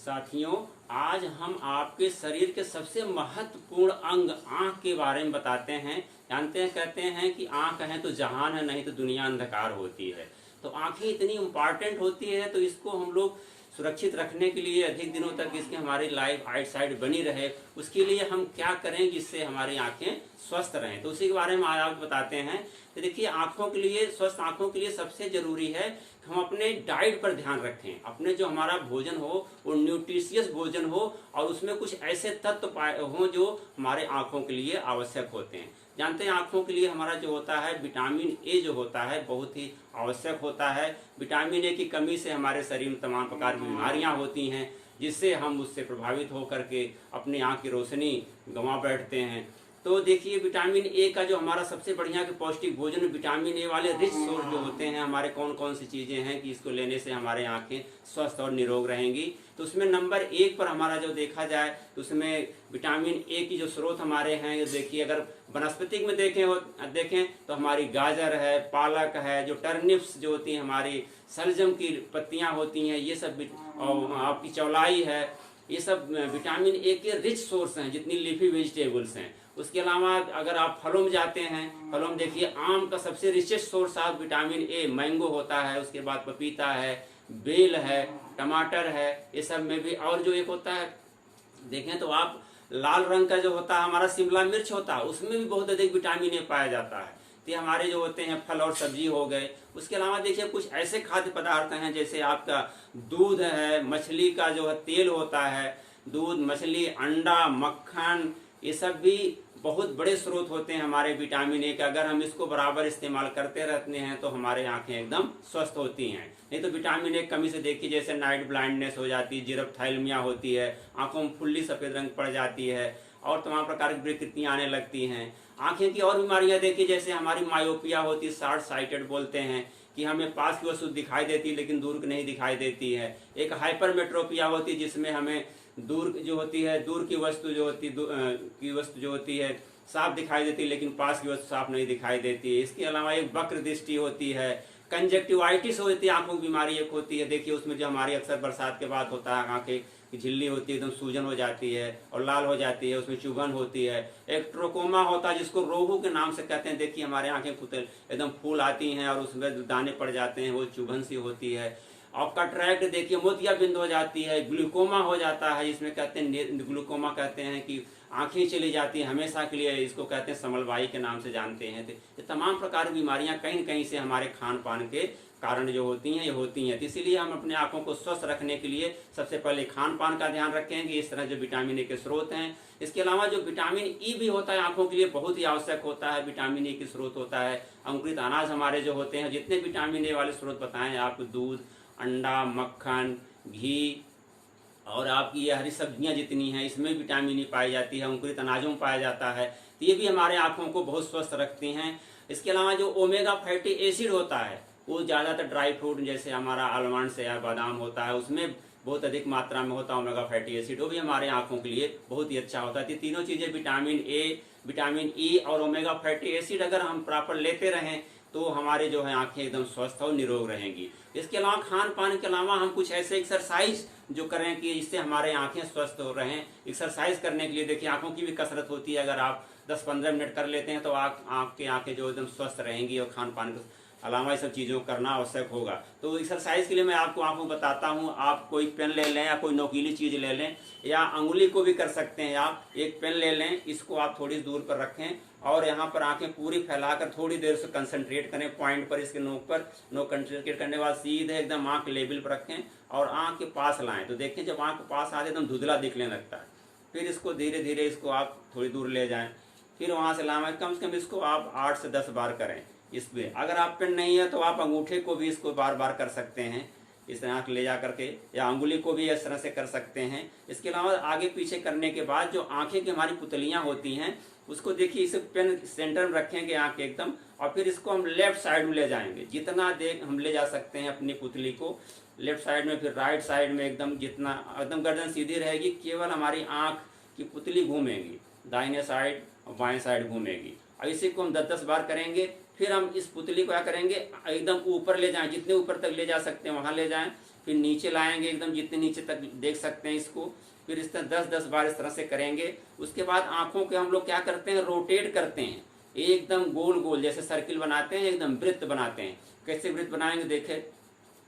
साथियों, आज हम आपके शरीर के सबसे महत्वपूर्ण अंग आँख के बारे में बताते हैं। जानते हैं, कहते हैं कि आँख है तो जहान है, नहीं तो दुनिया अंधकार होती है। तो आँखें इतनी इम्पॉर्टेंट होती है, तो इसको हम लोग सुरक्षित रखने के लिए, अधिक दिनों तक इसकी हमारी लाइफ आइट साइड बनी रहे, उसके लिए हम क्या करें जिससे हमारी आंखें स्वस्थ रहें, तो उसी के बारे में आज आप बताते हैं। तो देखिए, आंखों के लिए, स्वस्थ आंखों के लिए सबसे जरूरी है कि हम अपने डाइट पर ध्यान रखें। अपने जो हमारा भोजन हो वो न्यूट्रिशियस भोजन हो और उसमें कुछ ऐसे तत्व हों जो हमारे आंखों के लिए आवश्यक होते हैं। जानते हैं, आंखों के लिए हमारा जो होता है विटामिन ए जो होता है बहुत ही आवश्यक होता है। विटामिन ए की कमी से हमारे शरीर में तमाम प्रकार की बीमारियां होती हैं, जिससे हम उससे प्रभावित होकर के अपनी आंख की रोशनी गंवा बैठते हैं। तो देखिए, विटामिन ए का जो हमारा सबसे बढ़िया के पौष्टिक भोजन, विटामिन ए वाले रिच सोर्स जो होते हैं, हमारे कौन कौन सी चीज़ें हैं कि इसको लेने से हमारे आंखें स्वस्थ और निरोग रहेंगी। तो उसमें नंबर 1 पर हमारा जो देखा जाए तो उसमें विटामिन ए की जो स्रोत हमारे हैं, ये देखिए, अगर वनस्पतिक में देखें तो हमारी गाजर है, पालक है, जो टर्निप्स जो होती हैं, हमारी सलजम की पत्तियाँ होती हैं, ये सब, और आपकी चौलाई है, ये सब विटामिन ए के रिच सोर्स हैं, जितनी लीफी वेजिटेबल्स हैं। उसके अलावा अगर आप फलों में जाते हैं, फलों में देखिए, आम का सबसे richest source of vitamin a mango होता है, उसके बाद पपीता है, बेल है, टमाटर है, ये सब में भी। और जो एक होता है, देखें तो आप, लाल रंग का जो होता है हमारा शिमला मिर्च होता है, उसमें भी बहुत अधिक विटामिन ए पाया जाता है। तो हमारे जो होते हैं फल और सब्जी हो गए। उसके अलावा देखिए, कुछ ऐसे खाद्य पदार्थ हैं जैसे आपका दूध है, मछली का जो है तेल होता है, दूध, मछली, अंडा, मक्खन, ये सब भी बहुत बड़े स्रोत होते हैं हमारे विटामिन ए के। अगर हम इसको बराबर इस्तेमाल करते रहते हैं तो हमारे आंखें एकदम स्वस्थ होती हैं। नहीं तो विटामिन ए कमी से देखिए, जैसे नाइट ब्लाइंडनेस हो जाती है, जिरप्थैल्मिया होती है, आंखों में फुल्ली सफेद रंग पड़ जाती है और तमाम प्रकार की विकृतियां आने लगती हैं। आंखें की और बीमारियां देखिए, जैसे हमारी मायोपिया होती है, शॉर्ट साइटेड बोलते हैं, कि हमें पास की वस्तु दिखाई देती है लेकिन दूर की नहीं दिखाई देती है। एक हाइपरमेट्रोपिया होती है, जिसमें हमें दूर जो होती है, दूर की वस्तु जो होती है साफ दिखाई देती है, लेकिन पास की वस्तु साफ नहीं दिखाई देती है। इसके अलावा एक वक्र दृष्टि होती है, कंजक्टिवाइटिस होती है, आंखों की बीमारी एक होती है। देखिए, उसमें जो हमारी अक्सर बरसात के बाद होता है, आंखें की झिल्ली होती है, एकदम सूजन हो जाती है और लाल हो जाती है, उसमें चुभन होती है। एक ट्रोकोमा होता है, जिसको रोहू के नाम से कहते हैं। देखिए, हमारे आंखें एकदम फूल आती हैं और उसमें दाने पड़ जाते हैं, वो चुभन सी होती है। और कटरैक्ट देखिए, मोतियाबिंद हो जाती है। ग्लूकोमा हो जाता है, इसमें कहते हैं, ग्लूकोमा कहते हैं कि आंखें चली जाती हैं हमेशा के लिए, इसको कहते हैं समलवाई के नाम से जानते हैं। तो ये तमाम प्रकार की बीमारियां कहीं न कहीं से हमारे खान पान के कारण जो होती हैं, ये होती हैं। तो इसीलिए हम अपने आंखों को स्वस्थ रखने के लिए सबसे पहले खान पान का ध्यान रखेंगे, इस तरह जो विटामिन ए के स्रोत हैं। इसके अलावा जो विटामिन ई भी होता है, आंखों के लिए बहुत ही आवश्यक होता है, विटामिन ए के स्रोत होता है। अंकुरित अनाज हमारे जो होते हैं, जितने विटामिन ए वाले स्रोत बताएं आपको, दूध, अंडा, मक्खन, घी और आपकी ये हरी सब्जियां जितनी हैं, इसमें विटामिन ई पाई जाती है, अंकुरित अनाजों में पाया जाता है। तो ये भी हमारे आंखों को बहुत स्वस्थ रखती हैं। इसके अलावा जो ओमेगा फैटी एसिड होता है, वो ज़्यादातर ड्राई फ्रूट जैसे हमारा आलमंड्स या बादाम होता है, उसमें बहुत अधिक मात्रा में होता है ओमेगा फैटी एसिड, वो भी हमारे आंखों के लिए बहुत ही अच्छा होता है। तो तीनों चीज़ें, विटामिन ए, विटामिन ई और ओमेगा फैटी एसिड अगर हम प्रॉपर लेते रहें तो हमारे जो है आंखें एकदम स्वस्थ और निरोग रहेंगी। इसके अलावा खान पान के अलावा हम कुछ ऐसे एक्सरसाइज जो करें कि इससे हमारे आंखें स्वस्थ हो रहें। एक्सरसाइज करने के लिए देखिए, आंखों की भी कसरत होती है, अगर आप 10-15 मिनट कर लेते हैं तो आपकी आंखें जो एकदम स्वस्थ रहेंगी। और खान पान के अलावा ये सब चीज़ों को करना आवश्यक होगा। तो एक्सरसाइज के लिए मैं आपको आंखों बताता हूँ। आप कोई पेन ले लें या कोई नोकीली चीज़ ले लें, या अंगुली को भी कर सकते हैं आप। एक पेन ले लें, इसको आप थोड़ी दूर पर रखें और यहाँ पर आंखें पूरी फैलाकर थोड़ी देर से कंसंट्रेट करें पॉइंट पर, इसके नोक पर। नोक कंसंट्रेट करने के बाद सीधे एकदम आंख लेवल पर रखें और आंख के पास लाएं। तो देखें, जब आंख के पास आते एकदम धुंधला दिखने लगता है। फिर इसको धीरे धीरे इसको आप थोड़ी दूर ले जाएं, फिर वहाँ से लाएं। कम से कम इसको आप 8 से 10 बार करें। इसमें अगर आप पेन नहीं है तो आप अंगूठे को भी इसको बार बार कर सकते हैं, इस तरह ले जा करके, या अंगुली को भी इस तरह से कर सकते हैं। इसके अलावा आगे पीछे करने के बाद जो आंखें की हमारी पुतलियां होती हैं, उसको देखिए, इसे पेन सेंटर में रखेंगे आंख एकदम, और फिर इसको हम लेफ्ट साइड में ले जाएंगे। जितना देर हम ले जा सकते हैं अपनी पुतली को लेफ्ट साइड में, फिर राइट साइड में एकदम, जितना एकदम गर्दन सीधी रहेगी, केवल हमारी आंख की पुतली घूमेगी, दाहिने साइड और बाएं साइड घूमेगी। और इसी को हम 10-10 बार करेंगे। फिर हम इस पुतली को क्या करेंगे, एकदम ऊपर ले जाएं, जितने ऊपर तक ले जा सकते हैं वहाँ ले जाएं। फिर नीचे लाएंगे एकदम जितने नीचे तक देख सकते हैं इसको, फिर इस तरह 10-10 बार इस तरह से करेंगे। उसके बाद आंखों के हम लोग क्या करते हैं, रोटेट करते हैं एकदम गोल गोल, जैसे सर्किल बनाते हैं एकदम वृत्त बनाते हैं। कैसे वृत्त बनाएंगे देखें,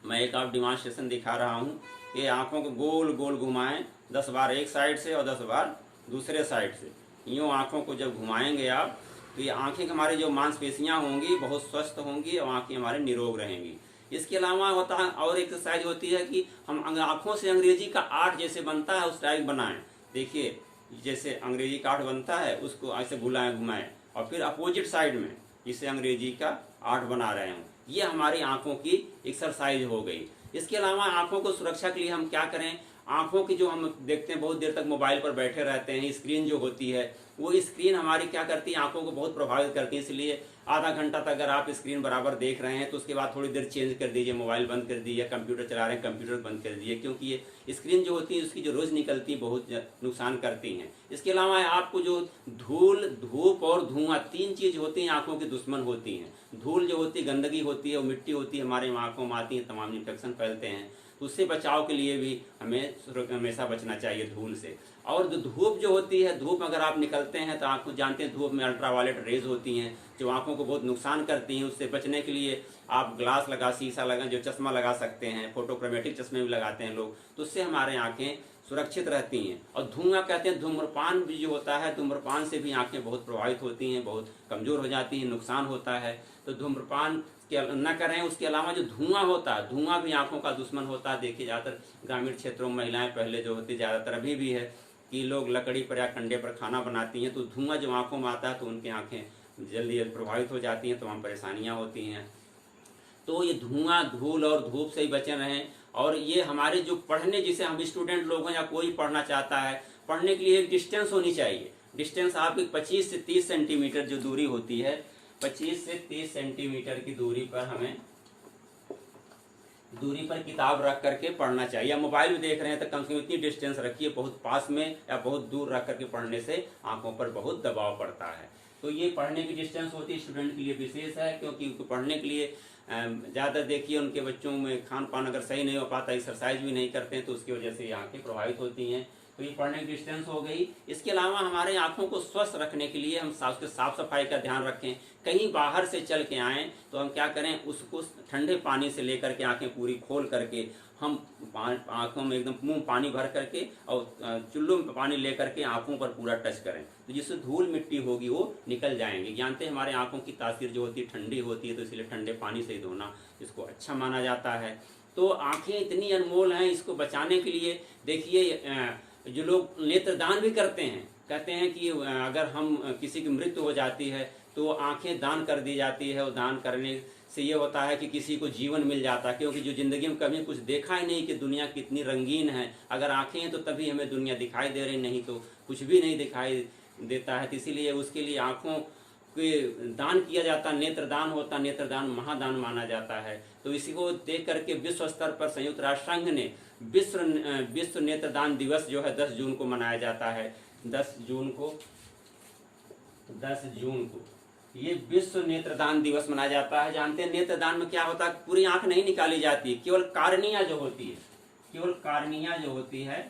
मैं एक आप डिमॉन्स्ट्रेशन दिखा रहा हूँ। ये आंखों को गोल गोल घुमाएं 10 बार एक साइड से और 10 बार दूसरे साइड से। यूँ आंखों को जब घुमाएंगे आप तो ये आंखें हमारी जो मांसपेशियाँ होंगी बहुत स्वस्थ होंगी और आंखें हमारे निरोग रहेंगी। इसके अलावा होता है और एक्सरसाइज होती है कि हम आंखों से अंग्रेजी का 8 जैसे बनता है उस टाइप बनाएं। देखिए जैसे अंग्रेजी का 8 बनता है उसको ऐसे बुलाएं घुमाएं और फिर अपोजिट साइड में जिसे अंग्रेजी का 8 बना रहे हूँ। ये हमारी आंखों की एक्सरसाइज हो गई। इसके अलावा आंखों को सुरक्षा के लिए हम क्या करें, आंखों की जो हम देखते हैं बहुत देर तक मोबाइल पर बैठे रहते हैं, स्क्रीन जो होती है वो स्क्रीन हमारी क्या करती है, आंखों को बहुत प्रभावित करती है। इसलिए आधा घंटा तक अगर आप स्क्रीन बराबर देख रहे हैं तो उसके बाद थोड़ी देर चेंज कर दीजिए, मोबाइल बंद कर दीजिए, कंप्यूटर चला रहे हैं कंप्यूटर बंद कर दीजिए, क्योंकि ये स्क्रीन जो होती है उसकी जो रोज निकलती है बहुत नुकसान करती हैं। इसके अलावा आपको जो धूल, धूप और धुआं 3 चीज होती हैं आंखों की दुश्मन होती हैं। धूल जो होती है गंदगी होती है और मिट्टी होती है हमारे आंखों में आती है, तमाम इन्फेक्शन फैलते हैं। तो उससे बचाव के लिए भी हमें हमेशा बचना चाहिए धूल से। और धूप जो होती है, धूप अगर आप निकलते हैं तो आंखों जानते हैं धूप में अल्ट्रावायलेट रेज होती हैं जो आंखों को बहुत नुकसान करती हैं। उससे बचने के लिए आप ग्लास लगा, शीशा लगा, जो चश्मा लगा सकते हैं, फोटोक्रोमेटिक चश्मे भी लगाते हैं लोग, तो उससे हमारे आंखें सुरक्षित रहती हैं। और धुआं कहते हैं, धूम्रपान भी जो होता है, धूम्रपान से भी आंखें बहुत प्रभावित होती हैं, बहुत कमजोर हो जाती हैं, नुकसान होता है। तो धूम्रपान न करें। उसके अलावा जो धुआं होता है, धुआं भी आंखों का दुश्मन होता है। देखिए ज़्यादातर ग्रामीण क्षेत्रों में महिलाएं पहले जो होती, ज़्यादातर अभी भी है कि लोग लकड़ी पर या कंडे पर खाना बनाती हैं, तो धुआं जो आंखों में आता है तो उनकी आंखें जल्दी प्रभावित हो जाती हैं, तमाम परेशानियां होती हैं। तो ये धुआं, धूल और धूप से ही बचे रहें। और ये हमारे जो पढ़ने, जिसे हम स्टूडेंट लोग हैं या कोई पढ़ना चाहता है, पढ़ने के लिए एक डिस्टेंस होनी चाहिए। डिस्टेंस आपकी 25 से 30 सेंटीमीटर जो दूरी होती है, 25 से 30 सेंटीमीटर की दूरी पर हमें किताब रख करके पढ़ना चाहिए। या मोबाइल भी देख रहे हैं तो कम से कम इतनी डिस्टेंस रखिए, बहुत पास में या बहुत दूर रख करके पढ़ने से आंखों पर बहुत दबाव पड़ता है। तो ये पढ़ने की डिस्टेंस होती है स्टूडेंट के लिए विशेष है, क्योंकि उनको पढ़ने के लिए ज़्यादा देखिए उनके बच्चों में खान पान अगर सही नहीं हो पाता, एक्सरसाइज भी नहीं करते हैं, तो उसकी वजह से आंखें प्रभावित होती हैं। तो ये पढ़ने की डिस्टेंस हो गई। इसके अलावा हमारे आंखों को स्वस्थ रखने के लिए हम उसके साफ सफाई का ध्यान रखें। कहीं बाहर से चल के आएँ तो हम क्या करें, उसको ठंडे पानी से लेकर के आंखें पूरी खोल करके हम आंखों में एकदम मुंह पानी भर करके और चुल्लू में पानी लेकर के आंखों पर पूरा टच करें, तो जिससे धूल मिट्टी होगी वो निकल जाएंगे। जानते हैं हमारे आंखों की तासीर जो होती है ठंडी होती है, तो इसलिए ठंडे पानी से ही धोना इसको अच्छा माना जाता है। तो आंखें इतनी अनमोल हैं, इसको बचाने के लिए देखिए जो लोग नेत्रदान भी करते हैं, कहते हैं कि अगर हम किसी की मृत्यु हो जाती है तो आंखें दान कर दी जाती है, और दान करने से ये होता है कि किसी को जीवन मिल जाता है। क्योंकि जो जिंदगी में कभी कुछ देखा ही नहीं कि दुनिया कितनी रंगीन है, अगर आंखें हैं तो तभी हमें दुनिया दिखाई दे रही, नहीं तो कुछ भी नहीं दिखाई देता है। तो इसीलिए उसके लिए आंखों के दान किया जाता है, नेत्रदान होता है, नेत्रदान महादान माना जाता है। तो इसी को देख करके विश्व स्तर पर संयुक्त राष्ट्र संघ ने विश्व नेत्रदान दिवस जो है 10 जून को मनाया जाता है। 10 जून को ये विश्व नेत्रदान दिवस मनाया जाता है। जानते हैं नेत्रदान में क्या होता है, पूरी आंख नहीं निकाली जाती, केवल कार्निया जो होती है,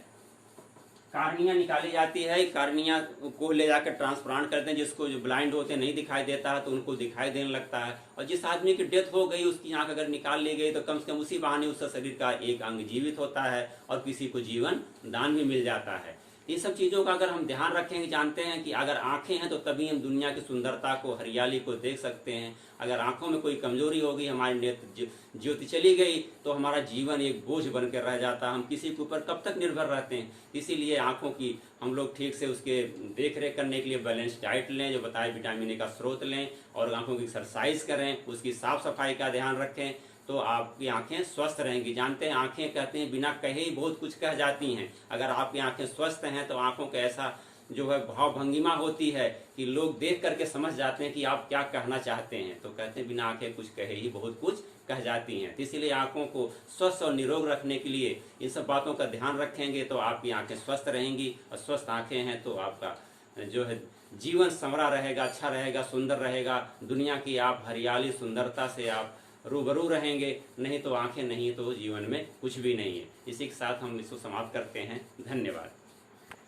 कार्निया निकाली जाती है। कार्निया को ले जाकर ट्रांसप्लांट करते हैं, जिसको जो ब्लाइंड होते हैं नहीं दिखाई देता है तो उनको दिखाई देने लगता है। और जिस आदमी की डेथ हो गई उसकी आंख अगर निकाल ली गई तो कम से कम उसी बहाने उसका शरीर का एक अंग जीवित होता है और किसी को जीवन दान भी मिल जाता है। इन सब चीज़ों का अगर हम ध्यान रखेंगे, जानते हैं कि अगर आंखें हैं तो तभी हम दुनिया की सुंदरता को, हरियाली को देख सकते हैं। अगर आंखों में कोई कमजोरी होगी, हमारी नेत्र ज्योति चली गई तो हमारा जीवन एक बोझ बनकर रह जाता है। हम किसी के ऊपर कब तक निर्भर रहते हैं। इसीलिए आंखों की हम लोग ठीक से उसके देख रेख करने के लिए बैलेंस डाइट लें, जो बताए विटामिन ए का स्रोत लें, और आंखों की एक्सरसाइज करें, उसकी साफ सफाई का ध्यान रखें, तो आपकी आंखें स्वस्थ रहेंगी। जानते हैं आंखें कहते हैं बिना कहे ही बहुत कुछ कह जाती हैं। अगर आपकी आंखें स्वस्थ हैं तो आंखों का ऐसा जो है भाव भंगिमा होती है कि लोग देख करके समझ जाते हैं कि आप क्या कहना चाहते हैं। तो कहते हैं बिना आंखें कुछ कहे ही बहुत कुछ कह जाती हैं। तो इसीलिए आंखों को स्वस्थ और निरोग रखने के लिए इन सब बातों का ध्यान रखेंगे तो आपकी आंखें स्वस्थ रहेंगी। और स्वस्थ आंखें हैं तो आपका जो है जीवन संवरा रहेगा, अच्छा रहेगा, सुंदर रहेगा। दुनिया की आप हरियाली सुंदरता से आप रूबरू रहेंगे, नहीं तो आंखें नहीं तो जीवन में कुछ भी नहीं है। इसी के साथ हम इसको समाप्त करते हैं। धन्यवाद।